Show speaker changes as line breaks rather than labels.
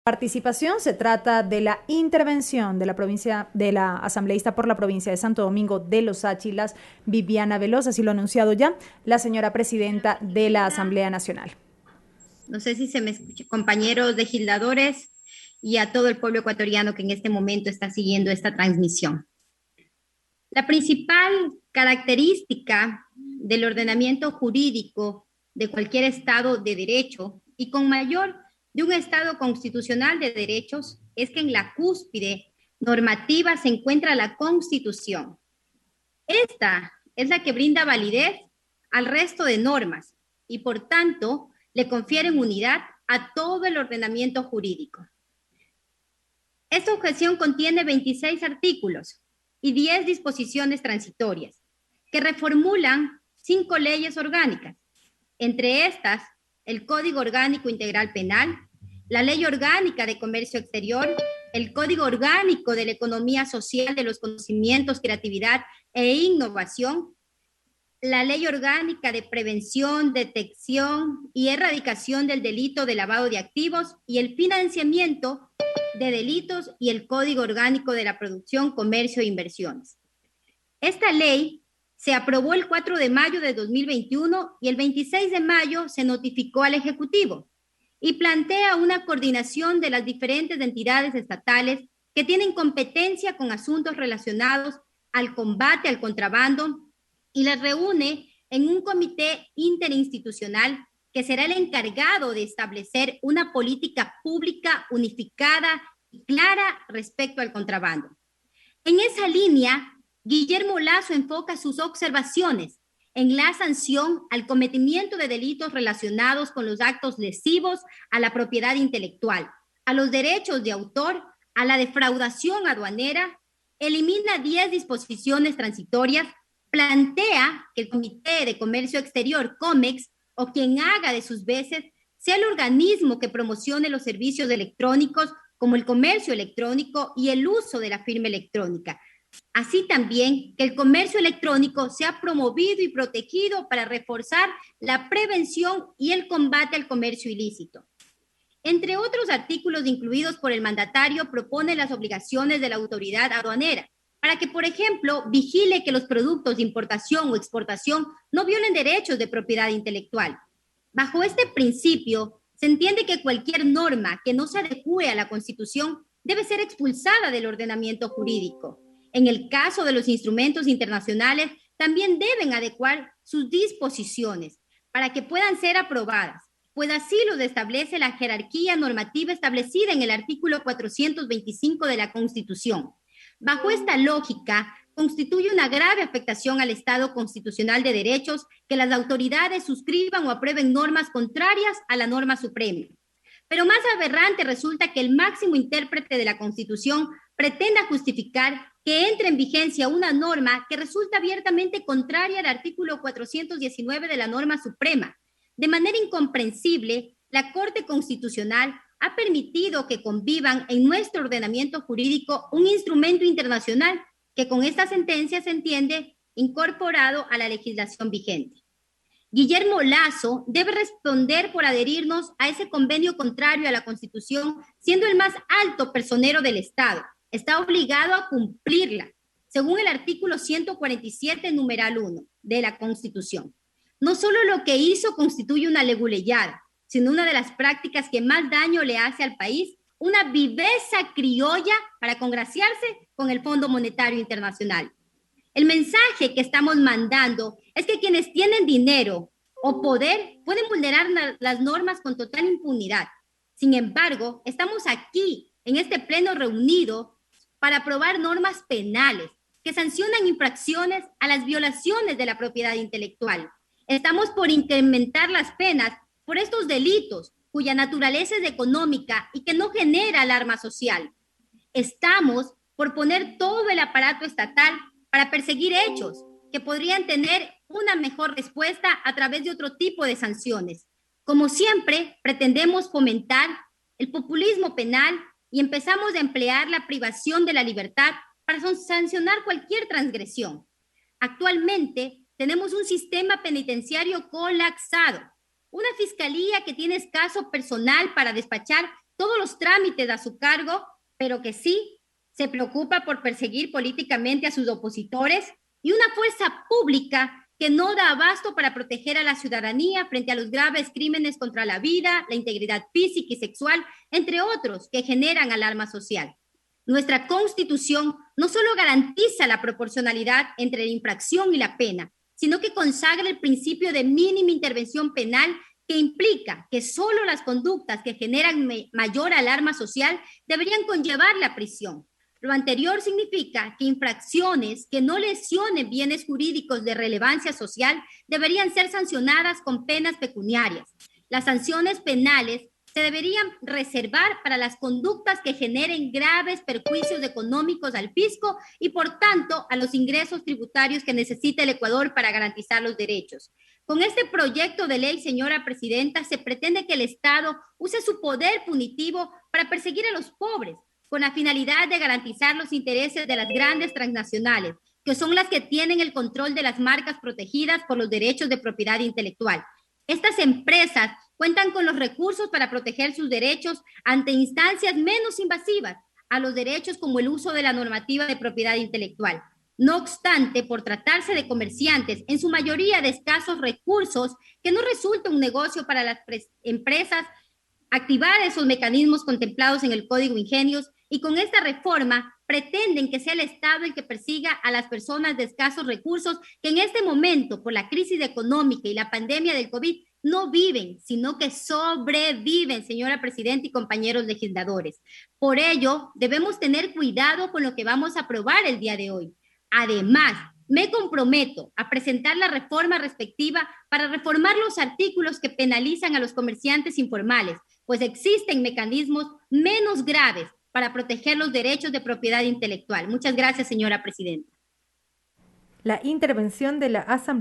Participación se trata de la intervención de la provincia de la asambleísta por la provincia de Santo Domingo de los Áchilas, Viviana Veloz, así lo ha anunciado ya la señora presidenta de la Asamblea Nacional.
No sé si se me escucha, compañeros legisladores y a todo el pueblo ecuatoriano que en este momento está siguiendo esta transmisión. La principal característica del ordenamiento jurídico de cualquier Estado de derecho y con mayor de un Estado constitucional de derechos es que en la cúspide normativa se encuentra la Constitución. Esta es la que brinda validez al resto de normas y por tanto le confieren unidad a todo el ordenamiento jurídico. Esta objeción contiene 26 artículos y 10 disposiciones transitorias que reformulan 5 leyes orgánicas, entre estas el Código Orgánico Integral Penal, la Ley Orgánica de Comercio Exterior, el Código Orgánico de la Economía Social de los Conocimientos, Creatividad e Innovación, la Ley Orgánica de Prevención, Detección y Erradicación del Delito de Lavado de Activos y el Financiamiento de Delitos y el Código Orgánico de la Producción, Comercio e Inversiones. Esta ley se aprobó el 4 de mayo de 2021 y el 26 de mayo se notificó al Ejecutivo y plantea una coordinación de las diferentes entidades estatales que tienen competencia con asuntos relacionados al combate al contrabando y las reúne en un comité interinstitucional que será el encargado de establecer una política pública unificada y clara respecto al contrabando. En esa línea, Guillermo Lasso enfoca sus observaciones en la sanción al cometimiento de delitos relacionados con los actos lesivos a la propiedad intelectual, a los derechos de autor, a la defraudación aduanera, elimina 10 disposiciones transitorias, plantea que el Comité de Comercio Exterior, COMEX, o quien haga de sus veces, sea el organismo que promocione los servicios electrónicos como el comercio electrónico y el uso de la firma electrónica. Así también que el comercio electrónico sea promovido y protegido para reforzar la prevención y el combate al comercio ilícito. Entre otros artículos incluidos por el mandatario, propone las obligaciones de la autoridad aduanera para que, por ejemplo, vigile que los productos de importación o exportación no violen derechos de propiedad intelectual. Bajo este principio, se entiende que cualquier norma que no se adecue a la Constitución debe ser expulsada del ordenamiento jurídico. En el caso de los instrumentos internacionales, también deben adecuar sus disposiciones para que puedan ser aprobadas, pues así lo establece la jerarquía normativa establecida en el artículo 425 de la Constitución. Bajo esta lógica, constituye una grave afectación al Estado constitucional de derechos que las autoridades suscriban o aprueben normas contrarias a la norma suprema. Pero más aberrante resulta que el máximo intérprete de la Constitución pretenda justificar que entre en vigencia una norma que resulta abiertamente contraria al artículo 419 de la norma suprema. De manera incomprensible, la Corte Constitucional ha permitido que convivan en nuestro ordenamiento jurídico un instrumento internacional que con esta sentencia se entiende incorporado a la legislación vigente. Guillermo Lasso debe responder por adherirnos a ese convenio contrario a la Constitución, siendo el más alto personero del Estado. Está obligado a cumplirla, según el artículo 147, numeral 1 de la Constitución. No solo lo que hizo constituye una leguleyada, sino una de las prácticas que más daño le hace al país, una viveza criolla para congraciarse con el Fondo Monetario Internacional. El mensaje que estamos mandando es que quienes tienen dinero o poder pueden vulnerar las normas con total impunidad. Sin embargo, estamos aquí, en este pleno reunido, para aprobar normas penales que sancionan infracciones a las violaciones de la propiedad intelectual. Estamos por incrementar las penas por estos delitos cuya naturaleza es económica y que no genera alarma social. Estamos por poner todo el aparato estatal para perseguir hechos que podrían tener una mejor respuesta a través de otro tipo de sanciones. Como siempre, pretendemos fomentar el populismo penal y empezamos a emplear la privación de la libertad para sancionar cualquier transgresión. Actualmente tenemos un sistema penitenciario colapsado, una fiscalía que tiene escaso personal para despachar todos los trámites a su cargo, pero que sí se preocupa por perseguir políticamente a sus opositores, y una fuerza pública que no da abasto para proteger a la ciudadanía frente a los graves crímenes contra la vida, la integridad física y sexual, entre otros, que generan alarma social. Nuestra Constitución no solo garantiza la proporcionalidad entre la infracción y la pena, sino que consagra el principio de mínima intervención penal, que implica que solo las conductas que generan mayor alarma social deberían conllevar la prisión. Lo anterior significa que infracciones que no lesionen bienes jurídicos de relevancia social deberían ser sancionadas con penas pecuniarias. Las sanciones penales se deberían reservar para las conductas que generen graves perjuicios económicos al fisco y, por tanto, a los ingresos tributarios que necesita el Ecuador para garantizar los derechos. Con este proyecto de ley, señora presidenta, se pretende que el Estado use su poder punitivo para perseguir a los pobres, con la finalidad de garantizar los intereses de las grandes transnacionales, que son las que tienen el control de las marcas protegidas por los derechos de propiedad intelectual. Estas empresas cuentan con los recursos para proteger sus derechos ante instancias menos invasivas a los derechos, como el uso de la normativa de propiedad intelectual. No obstante, por tratarse de comerciantes, en su mayoría de escasos recursos, que no resulta un negocio para las empresas activar esos mecanismos contemplados en el Código Ingenios, y con esta reforma pretenden que sea el Estado el que persiga a las personas de escasos recursos que en este momento, por la crisis económica y la pandemia del COVID, no viven, sino que sobreviven, señora presidenta y compañeros legisladores. Por ello, debemos tener cuidado con lo que vamos a aprobar el día de hoy. Además, me comprometo a presentar la reforma respectiva para reformar los artículos que penalizan a los comerciantes informales, pues existen mecanismos menos graves para proteger los derechos de propiedad intelectual. Muchas gracias, señora presidenta.
La intervención de la Asamblea